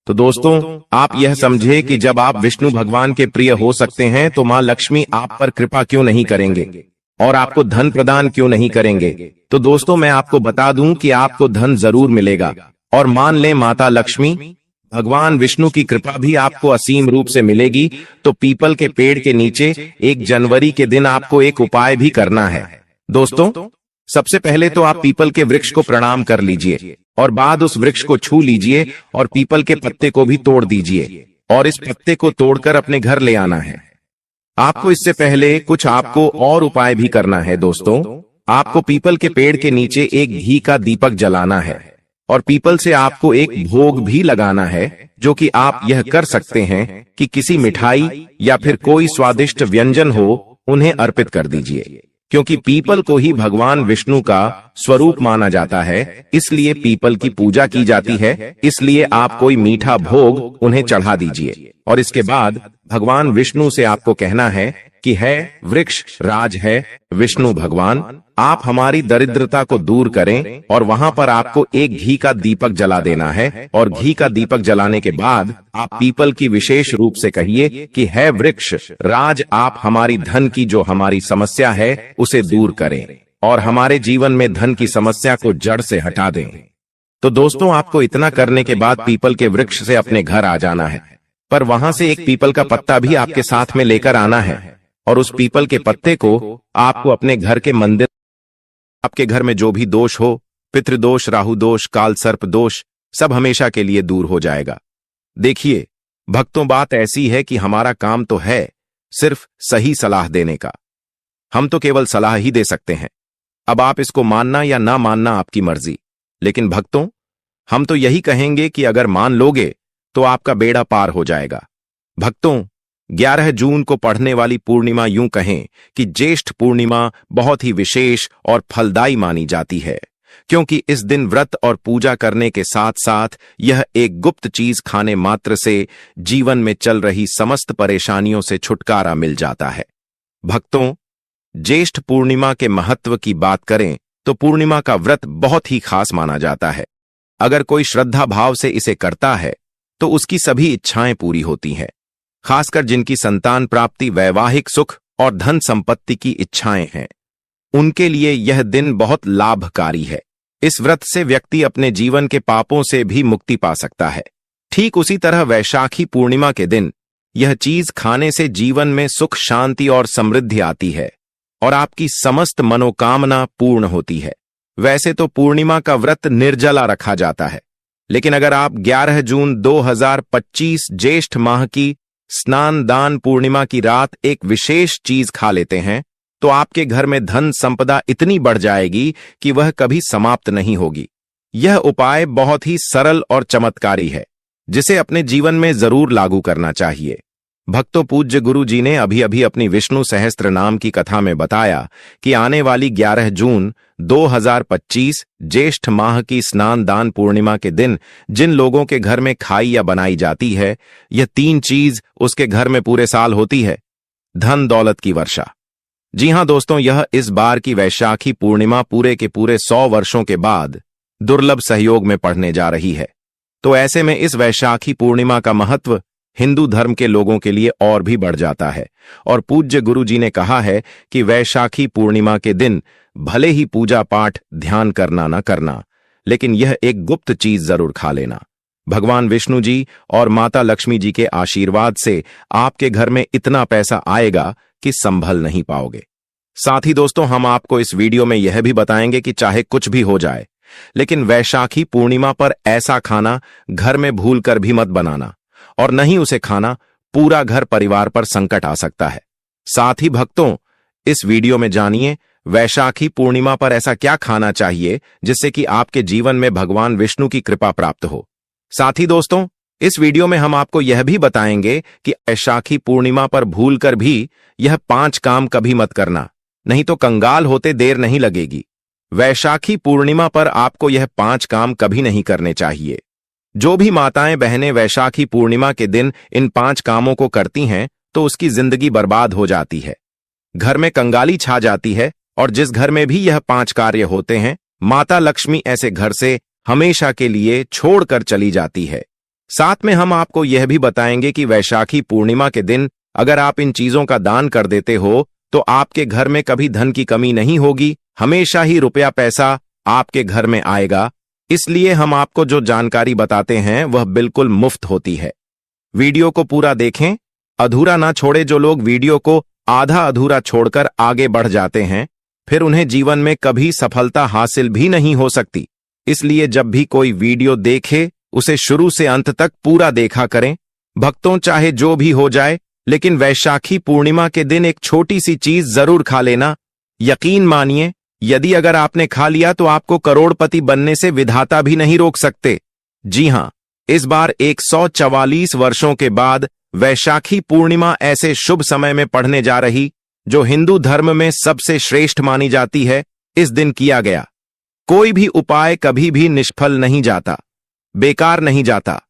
तो दोस्तों, आप यह समझे कि जब आप विष्णु भगवान के प्रिय हो सकते हैं तो मां लक्ष्मी आप पर कृपा क्यों नहीं करेंगे और आपको धन प्रदान क्यों नहीं करेंगे। तो दोस्तों, मैं आपको बता दूं कि आपको धन जरूर मिलेगा और मान लें माता लक्ष्मी भगवान विष्णु की कृपा भी आपको असीम रूप से मिलेगी। तो पीपल के पेड़ के नीचे 1 जनवरी के दिन आपको एक उपाय भी करना है। दोस्तों, सबसे पहले तो आप पीपल के वृक्ष को प्रणाम कर लीजिए और बाद उस वृक्ष को छू लीजिए और पीपल के पत्ते को भी तोड़ दीजिए और इस पत्ते को तोड़कर अपने घर ले आना है। आपको इससे पहले कुछ आपको और उपाय भी करना है। दोस्तों, आपको पीपल के पेड़ के नीचे एक घी का दीपक जलाना है और पीपल से आपको एक भोग भी लगाना है, जो कि आप यह कर सकते हैं कि किसी मिठाई या फिर कोई स्वादिष्ट व्यंजन हो उन्हें अर्पित कर दीजिए। क्योंकि पीपल को ही भगवान विष्णु का स्वरूप माना जाता है, इसलिए पीपल की पूजा की जाती है। इसलिए आप कोई मीठा भोग उन्हें चढ़ा दीजिए और इसके बाद भगवान विष्णु से आपको कहना है कि है वृक्ष राज है विष्णु भगवान, आप हमारी दरिद्रता को दूर करें। और वहां पर आपको एक घी का दीपक जला देना है और घी का दीपक जलाने के बाद आप पीपल की विशेष रूप से कहिए कि है वृक्ष राज, आप हमारी धन की जो हमारी समस्या है उसे दूर करें और हमारे जीवन में धन की समस्या को जड़ से हटा दें। तो दोस्तों, आपको इतना करने के बाद पीपल के वृक्ष से अपने घर आ जाना है, पर वहां से एक पीपल का पत्ता भी आपके साथ में लेकर आना है और उस पीपल के पत्ते को आपको अपने घर के मंदिर, आपके घर में जो भी दोष हो, पितृदोष, राहु दोष, काल सर्प दोष, सब हमेशा के लिए दूर हो जाएगा। देखिए भक्तों, बात ऐसी है कि हमारा काम तो है सिर्फ सही सलाह देने का, हम तो केवल सलाह ही दे सकते हैं। अब आप इसको मानना या ना मानना आपकी मर्जी, लेकिन भक्तों हम तो यही कहेंगे कि अगर मान लोगे तो आपका बेड़ा पार हो जाएगा। भक्तों, 11 जून को पढ़ने वाली पूर्णिमा यूं कहें कि ज्येष्ठ पूर्णिमा बहुत ही विशेष और फलदायी मानी जाती है, क्योंकि इस दिन व्रत और पूजा करने के साथ साथ यह एक गुप्त चीज खाने मात्र से जीवन में चल रही समस्त परेशानियों से छुटकारा मिल जाता है। भक्तों, ज्येष्ठ पूर्णिमा के महत्व की बात करें तो पूर्णिमा का व्रत बहुत ही खास माना जाता है। अगर कोई श्रद्धा भाव से इसे करता है तो उसकी सभी इच्छाएं पूरी होती हैं, खासकर जिनकी संतान प्राप्ति, वैवाहिक सुख और धन संपत्ति की इच्छाएं हैं, उनके लिए यह दिन बहुत लाभकारी है। इस व्रत से व्यक्ति अपने जीवन के पापों से भी मुक्ति पा सकता है। ठीक उसी तरह वैशाखी पूर्णिमा के दिन यह चीज खाने से जीवन में सुख, शांति और समृद्धि आती है और आपकी समस्त मनोकामना पूर्ण होती है। वैसे तो पूर्णिमा का व्रत निर्जला रखा जाता है, लेकिन अगर आप 11 जून 2025 ज्येष्ठ माह की स्नान दान पूर्णिमा की रात एक विशेष चीज खा लेते हैं तो आपके घर में धन संपदा इतनी बढ़ जाएगी कि वह कभी समाप्त नहीं होगी। यह उपाय बहुत ही सरल और चमत्कारी है, जिसे अपने जीवन में जरूर लागू करना चाहिए। भक्तों, पूज्य गुरु जी ने अभी अभी अपनी विष्णु सहस्त्र नाम की कथा में बताया कि आने वाली 11 जून 2025 ज्येष्ठ माह की स्नान दान पूर्णिमा के दिन जिन लोगों के घर में खाई या बनाई जाती है, यह 3 चीज उसके घर में पूरे साल होती है। धन दौलत की वर्षा। जी हां दोस्तों, यह इस बार की वैशाखी पूर्णिमा पूरे के पूरे 100 वर्षों के बाद दुर्लभ सहयोग में पड़ने जा रही है। तो ऐसे में इस वैशाखी पूर्णिमा का महत्व हिंदू धर्म के लोगों के लिए और भी बढ़ जाता है और पूज्य गुरु जी ने कहा है कि वैशाखी पूर्णिमा के दिन भले ही पूजा पाठ ध्यान करना न करना, लेकिन यह एक गुप्त चीज जरूर खा लेना। भगवान विष्णु जी और माता लक्ष्मी जी के आशीर्वाद से आपके घर में इतना पैसा आएगा कि संभल नहीं पाओगे। साथ ही दोस्तों, हम आपको इस वीडियो में यह भी बताएंगे कि चाहे कुछ भी हो जाए, लेकिन वैशाखी पूर्णिमा पर ऐसा खाना घर में भूलकर भी मत बनाना, और नहीं उसे खाना पूरा घर परिवार पर संकट आ सकता है। साथ ही भक्तों, इस वीडियो में जानिए वैशाखी पूर्णिमा पर ऐसा क्या खाना चाहिए जिससे कि आपके जीवन में भगवान विष्णु की कृपा प्राप्त हो। साथ ही दोस्तों, इस वीडियो में हम आपको यह भी बताएंगे कि वैशाखी पूर्णिमा पर भूलकर भी यह 5 काम कभी मत करना, नहीं तो कंगाल होते देर नहीं लगेगी। वैशाखी पूर्णिमा पर आपको यह 5 काम कभी नहीं करने चाहिए। जो भी माताएं बहनें वैशाखी पूर्णिमा के दिन इन 5 कामों को करती हैं तो उसकी जिंदगी बर्बाद हो जाती है, घर में कंगाली छा जाती है, और जिस घर में भी यह 5 कार्य होते हैं, माता लक्ष्मी ऐसे घर से हमेशा के लिए छोड़कर चली जाती है। साथ में हम आपको यह भी बताएंगे कि वैशाखी पूर्णिमा के दिन अगर आप इन चीजों का दान कर देते हो तो आपके घर में कभी धन की कमी नहीं होगी, हमेशा ही रुपया पैसा आपके घर में आएगा। इसलिए हम आपको जो जानकारी बताते हैं वह बिल्कुल मुफ्त होती है। वीडियो को पूरा देखें, अधूरा ना छोड़े। जो लोग वीडियो को आधा अधूरा छोड़कर आगे बढ़ जाते हैं, फिर उन्हें जीवन में कभी सफलता हासिल भी नहीं हो सकती। इसलिए जब भी कोई वीडियो देखे उसे शुरू से अंत तक पूरा देखा करें। भक्तों, चाहे जो भी हो जाए, लेकिन वैशाखी पूर्णिमा के दिन एक छोटी सी चीज जरूर खा लेना। यकीन मानिए, यदि अगर आपने खा लिया तो आपको करोड़पति बनने से विधाता भी नहीं रोक सकते। जी हां, इस बार 144 वर्षों के बाद वैशाखी पूर्णिमा ऐसे शुभ समय में पड़ने जा रही जो हिंदू धर्म में सबसे श्रेष्ठ मानी जाती है। इस दिन किया गया कोई भी उपाय कभी भी निष्फल नहीं जाता, बेकार नहीं जाता,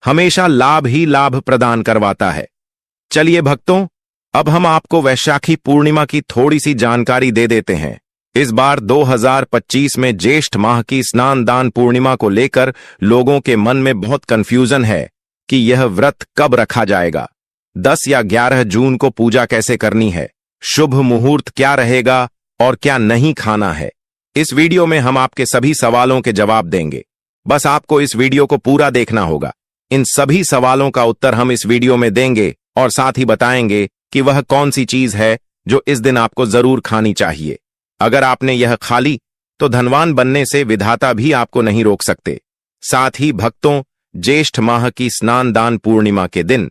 हमेशा लाभ ही लाभ प्रदान करवाता है। चलिए भक्तों, अब हम आपको वैशाखी पूर्णिमा की थोड़ी सी जानकारी दे देते हैं। इस बार 2025 में ज्येष्ठ माह की स्नान दान पूर्णिमा को लेकर लोगों के मन में बहुत कंफ्यूजन है कि यह व्रत कब रखा जाएगा, 10 या 11 जून को पूजा कैसे करनी है, शुभ मुहूर्त क्या रहेगा और क्या नहीं खाना है। इस वीडियो में हम आपके सभी सवालों के जवाब देंगे। बस आपको इस वीडियो को पूरा देखना होगा। इन सभी सवालों का उत्तर हम इस वीडियो में देंगे और साथ ही बताएंगे कि वह कौन सी चीज है जो इस दिन आपको जरूर खानी चाहिए। अगर आपने यह खा ली तो धनवान बनने से विधाता भी आपको नहीं रोक सकते। साथ ही भक्तों, ज्येष्ठ माह की स्नान दान पूर्णिमा के दिन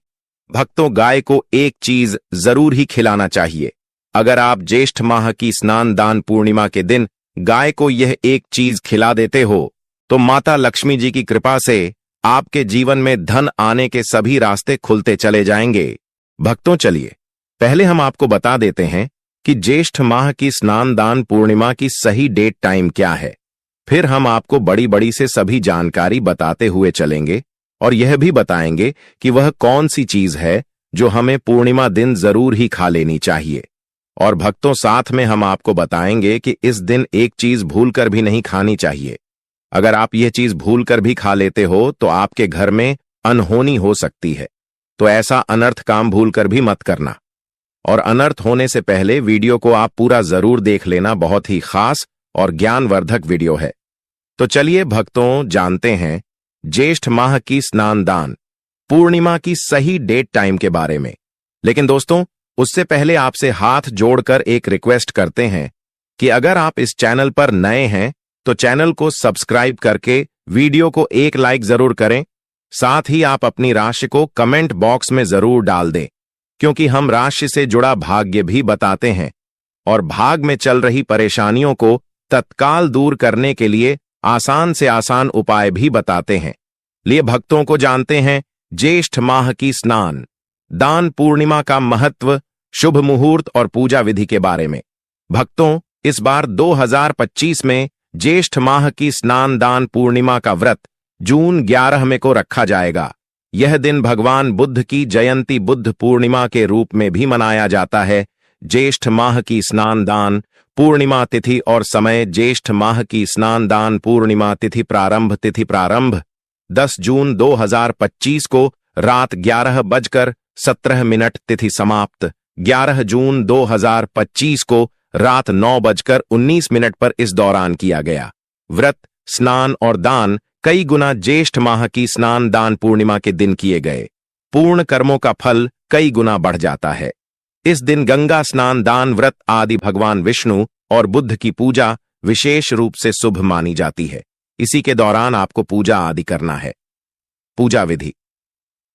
भक्तों गाय को एक चीज जरूर ही खिलाना चाहिए। अगर आप ज्येष्ठ माह की स्नान दान पूर्णिमा के दिन गाय को यह एक चीज खिला देते हो तो माता लक्ष्मी जी की कृपा से आपके जीवन में धन आने के सभी रास्ते खुलते चले जाएंगे। भक्तों, चलिए पहले हम आपको बता देते हैं कि ज्येष्ठ माह की स्नान दान पूर्णिमा की सही डेट टाइम क्या है। फिर हम आपको बड़ी बड़ी से सभी जानकारी बताते हुए चलेंगे और यह भी बताएंगे कि वह कौन सी चीज है जो हमें पूर्णिमा दिन जरूर ही खा लेनी चाहिए। और भक्तों, साथ में हम आपको बताएंगे कि इस दिन एक चीज भूलकर भी नहीं खानी चाहिए। अगर आप यह चीज भूलकर भी खा लेते हो तो आपके घर में अनहोनी हो सकती है। तो ऐसा अनर्थ काम भूलकर भी मत करना। और अनर्थ होने से पहले वीडियो को आप पूरा जरूर देख लेना, बहुत ही खास और ज्ञानवर्धक वीडियो है। तो चलिए भक्तों, जानते हैं ज्येष्ठ माह की स्नान दान पूर्णिमा की सही डेट टाइम के बारे में। लेकिन दोस्तों, उससे पहले आपसे हाथ जोड़कर एक रिक्वेस्ट करते हैं कि अगर आप इस चैनल पर नए हैं तो चैनल को सब्सक्राइब करके वीडियो को एक लाइक जरूर करें। साथ ही आप अपनी राशि को कमेंट बॉक्स में जरूर डाल दें, क्योंकि हम राशि से जुड़ा भाग्य भी बताते हैं और भाग में चल रही परेशानियों को तत्काल दूर करने के लिए आसान से आसान उपाय भी बताते हैं। लिए भक्तों को जानते हैं ज्येष्ठ माह की स्नान दान पूर्णिमा का महत्व, शुभ मुहूर्त और पूजा विधि के बारे में। भक्तों, इस बार 2025 में ज्येष्ठ माह की स्नान दान पूर्णिमा का व्रत जून 11 को रखा जाएगा। यह दिन भगवान बुद्ध की जयंती बुद्ध पूर्णिमा के रूप में भी मनाया जाता है। ज्येष्ठ माह की स्नान दान पूर्णिमा तिथि और समय। ज्येष्ठ माह की स्नान दान पूर्णिमा तिथि प्रारंभ 10 जून 2025 को रात 11:17 तिथि समाप्त 11 जून 2025 को रात 9:19 पर इस दौरान किया गया। व्रत, स्नान और दान कई गुना ज्येष्ठ माह की स्नान दान पूर्णिमा के दिन किए गए पूर्ण कर्मों का फल कई गुना बढ़ जाता है। इस दिन गंगा स्नान, दान, व्रत आदि भगवान विष्णु और बुद्ध की पूजा विशेष रूप से शुभ मानी जाती है। इसी के दौरान आपको पूजा आदि करना है। पूजा विधि: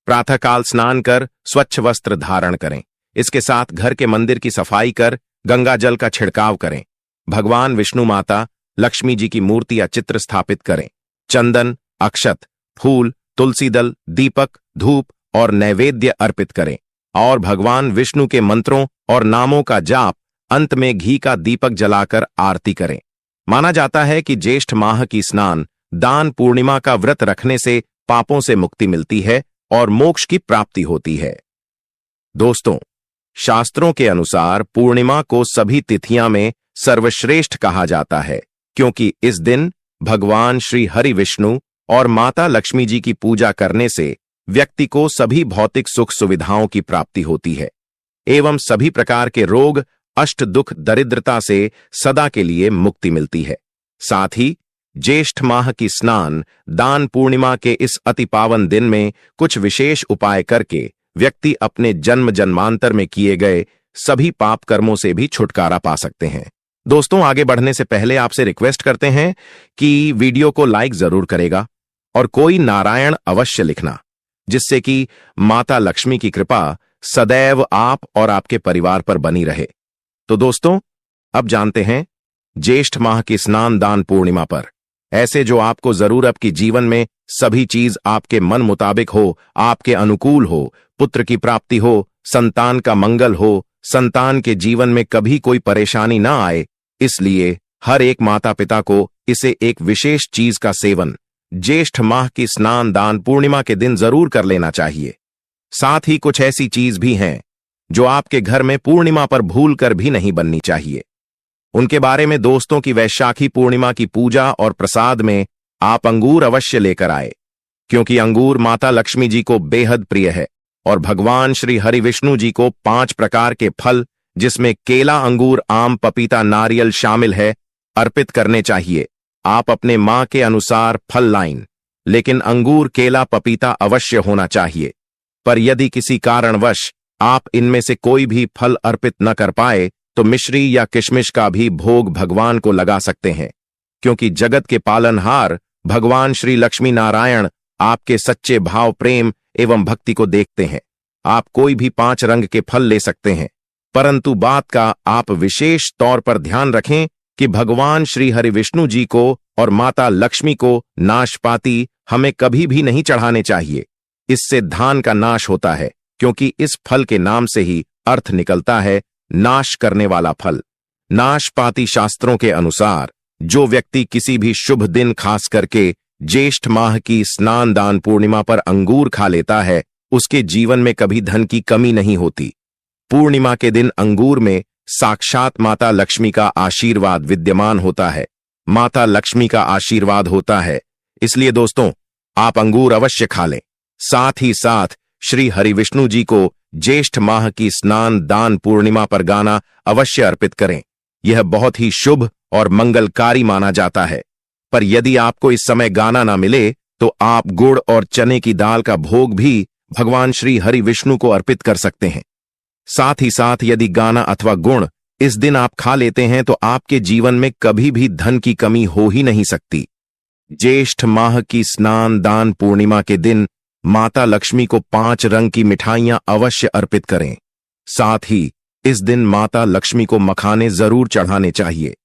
प्रातःकाल स्नान कर स्वच्छ वस्त्र धारण करें। इसके साथ घर के मंदिर की सफाई कर गंगा जल का छिड़काव करें। भगवान विष्णु, माता लक्ष्मी जी की मूर्ति या चित्र स्थापित करें। चंदन, अक्षत, फूल, तुलसी दल, दीपक, धूप और नैवेद्य अर्पित करें और भगवान विष्णु के मंत्रों और नामों का जाप, अंत में घी का दीपक जलाकर आरती करें। माना जाता है कि ज्येष्ठ माह की स्नान दान पूर्णिमा का व्रत रखने से पापों से मुक्ति मिलती है और मोक्ष की प्राप्ति होती है। दोस्तों, शास्त्रों के अनुसार पूर्णिमा को सभी तिथियां में सर्वश्रेष्ठ कहा जाता है, क्योंकि इस दिन भगवान श्री हरि विष्णु और माता लक्ष्मी जी की पूजा करने से व्यक्ति को सभी भौतिक सुख सुविधाओं की प्राप्ति होती है एवं सभी प्रकार के रोग, अष्ट दुख, दरिद्रता से सदा के लिए मुक्ति मिलती है। साथ ही ज्येष्ठ माह की स्नान दान पूर्णिमा के इस अति पावन दिन में कुछ विशेष उपाय करके व्यक्ति अपने जन्म जन्मांतर में किए गए सभी पाप कर्मों से भी छुटकारा पा सकते हैं। दोस्तों, आगे बढ़ने से पहले आपसे रिक्वेस्ट करते हैं कि वीडियो को लाइक जरूर करेगा और कोई नारायण अवश्य लिखना, जिससे कि माता लक्ष्मी की कृपा सदैव आप और आपके परिवार पर बनी रहे। तो दोस्तों, अब जानते हैं ज्येष्ठ माह की स्नान दान पूर्णिमा पर ऐसे जो आपको जरूर आपकी जीवन में सभी चीज आपके मन मुताबिक हो, आपके अनुकूल हो, पुत्र की प्राप्ति हो, संतान का मंगल हो, संतान के जीवन में कभी कोई परेशानी ना आए। इसलिए हर एक माता पिता को इसे एक विशेष चीज का सेवन ज्येष्ठ माह की स्नान दान पूर्णिमा के दिन जरूर कर लेना चाहिए। साथ ही कुछ ऐसी चीज भी हैं जो आपके घर में पूर्णिमा पर भूल कर भी नहीं बननी चाहिए। उनके बारे में दोस्तों की वैशाखी पूर्णिमा की पूजा और प्रसाद में आप अंगूर अवश्य लेकर आए, क्योंकि अंगूर माता लक्ष्मी जी को बेहद प्रिय है और भगवान श्री हरि विष्णु जी को 5 प्रकार के फल, जिसमें केला, अंगूर, आम, पपीता, नारियल शामिल है, अर्पित करने चाहिए। आप अपने मां के अनुसार फल लाइन, लेकिन अंगूर, केला, पपीता अवश्य होना चाहिए। पर यदि किसी कारणवश आप इनमें से कोई भी फल अर्पित न कर पाए तो मिश्री या किशमिश का भी भोग भगवान को लगा सकते हैं, क्योंकि जगत के पालनहार भगवान श्री लक्ष्मी नारायण आपके सच्चे भाव, प्रेम एवं भक्ति को देखते हैं। आप कोई भी 5 रंग के फल ले सकते हैं, परंतु बात का आप विशेष तौर पर ध्यान रखें कि भगवान श्री हरि विष्णु जी को और माता लक्ष्मी को नाशपाती हमें कभी भी नहीं चढ़ाने चाहिए। इससे धान का नाश होता है, क्योंकि इस फल के नाम से ही अर्थ निकलता है नाश करने वाला फल। नाशपाती शास्त्रों के अनुसार जो व्यक्ति किसी भी शुभ दिन, खास करके ज्येष्ठ माह की स्नान दान पूर्णिमा पर अंगूर खा लेता है, उसके जीवन में कभी धन की कमी नहीं होती। पूर्णिमा के दिन अंगूर में साक्षात माता लक्ष्मी का आशीर्वाद विद्यमान होता है, माता लक्ष्मी का आशीर्वाद होता है। इसलिए दोस्तों, आप अंगूर अवश्य खा लें। साथ ही साथ श्री हरि विष्णु जी को ज्येष्ठ माह की स्नान दान पूर्णिमा पर गाना अवश्य अर्पित करें। यह बहुत ही शुभ और मंगलकारी माना जाता है। पर यदि आपको इस समय गाना ना मिले तो आप गुड़ और चने की दाल का भोग भी भगवान श्री हरि विष्णु को अर्पित कर सकते हैं। साथ ही साथ यदि गाना अथवा गुण इस दिन आप खा लेते हैं तो आपके जीवन में कभी भी धन की कमी हो ही नहीं सकती। ज्येष्ठ माह की स्नान दान पूर्णिमा के दिन माता लक्ष्मी को 5 रंग की मिठाइयां अवश्य अर्पित करें। साथ ही इस दिन माता लक्ष्मी को मखाने जरूर चढ़ाने चाहिए।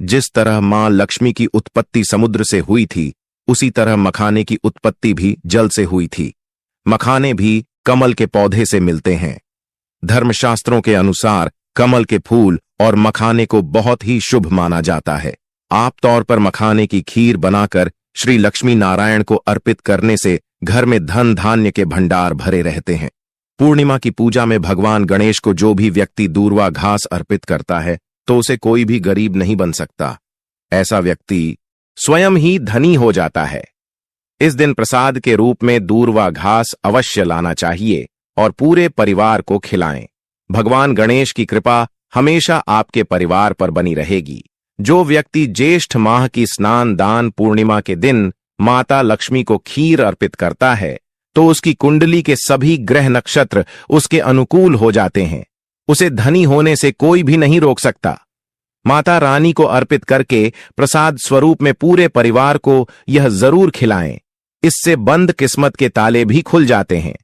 जिस तरह मां लक्ष्मी की उत्पत्ति समुद्र से हुई थी, उसी तरह मखाने की उत्पत्ति भी जल से हुई थी। मखाने भी कमल के पौधे से मिलते हैं। धर्मशास्त्रों के अनुसार कमल के फूल और मखाने को बहुत ही शुभ माना जाता है। आप तौर पर मखाने की खीर बनाकर श्री लक्ष्मी नारायण को अर्पित करने से घर में धन धान्य के भंडार भरे रहते हैं। पूर्णिमा की पूजा में भगवान गणेश को जो भी व्यक्ति दूर्वा घास अर्पित करता है, तो उसे कोई भी गरीब नहीं बन सकता। ऐसा व्यक्ति स्वयं ही धनी हो जाता है। इस दिन प्रसाद के रूप में दूर्वा घास अवश्य लाना चाहिए और पूरे परिवार को खिलाएं। भगवान गणेश की कृपा हमेशा आपके परिवार पर बनी रहेगी। जो व्यक्ति ज्येष्ठ माह की स्नान दान पूर्णिमा के दिन माता लक्ष्मी को खीर अर्पित करता है, तो उसकी कुंडली के सभी ग्रह नक्षत्र उसके अनुकूल हो जाते हैं। उसे धनी होने से कोई भी नहीं रोक सकता। माता रानी को अर्पित करके प्रसाद स्वरूप में पूरे परिवार को यह जरूर खिलाएं। इससे बंद किस्मत के ताले भी खुल जाते हैं।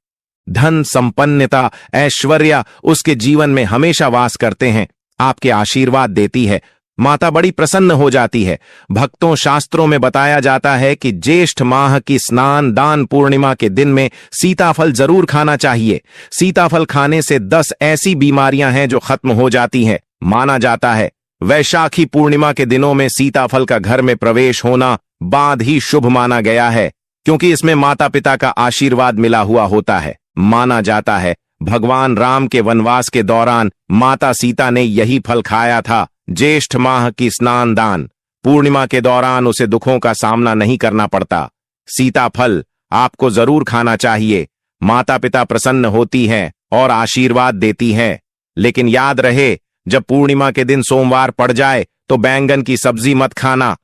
धन संपन्नता ऐश्वर्य उसके जीवन में हमेशा वास करते हैं। आपके आशीर्वाद देती है। माता बड़ी प्रसन्न हो जाती है। भक्तों, शास्त्रों में बताया जाता है कि ज्येष्ठ माह की स्नान दान पूर्णिमा के दिन में सीताफल जरूर खाना चाहिए। सीताफल खाने से 10 ऐसी बीमारियां हैं जो खत्म हो जाती हैं। माना जाता है वैशाखी पूर्णिमा के दिनों में सीताफल का घर में प्रवेश होना बाद ही शुभ माना गया है, क्योंकि इसमें माता पिता का आशीर्वाद मिला हुआ होता है। माना जाता है भगवान राम के वनवास के दौरान माता सीता ने यही फल खाया था। ज्येष्ठ माह की स्नान दान पूर्णिमा के दौरान उसे दुखों का सामना नहीं करना पड़ता। सीताफल आपको जरूर खाना चाहिए। माता पिता प्रसन्न होती हैं और आशीर्वाद देती हैं। लेकिन याद रहे, जब पूर्णिमा के दिन सोमवार पड़ जाए तो बैंगन की सब्जी मत खाना।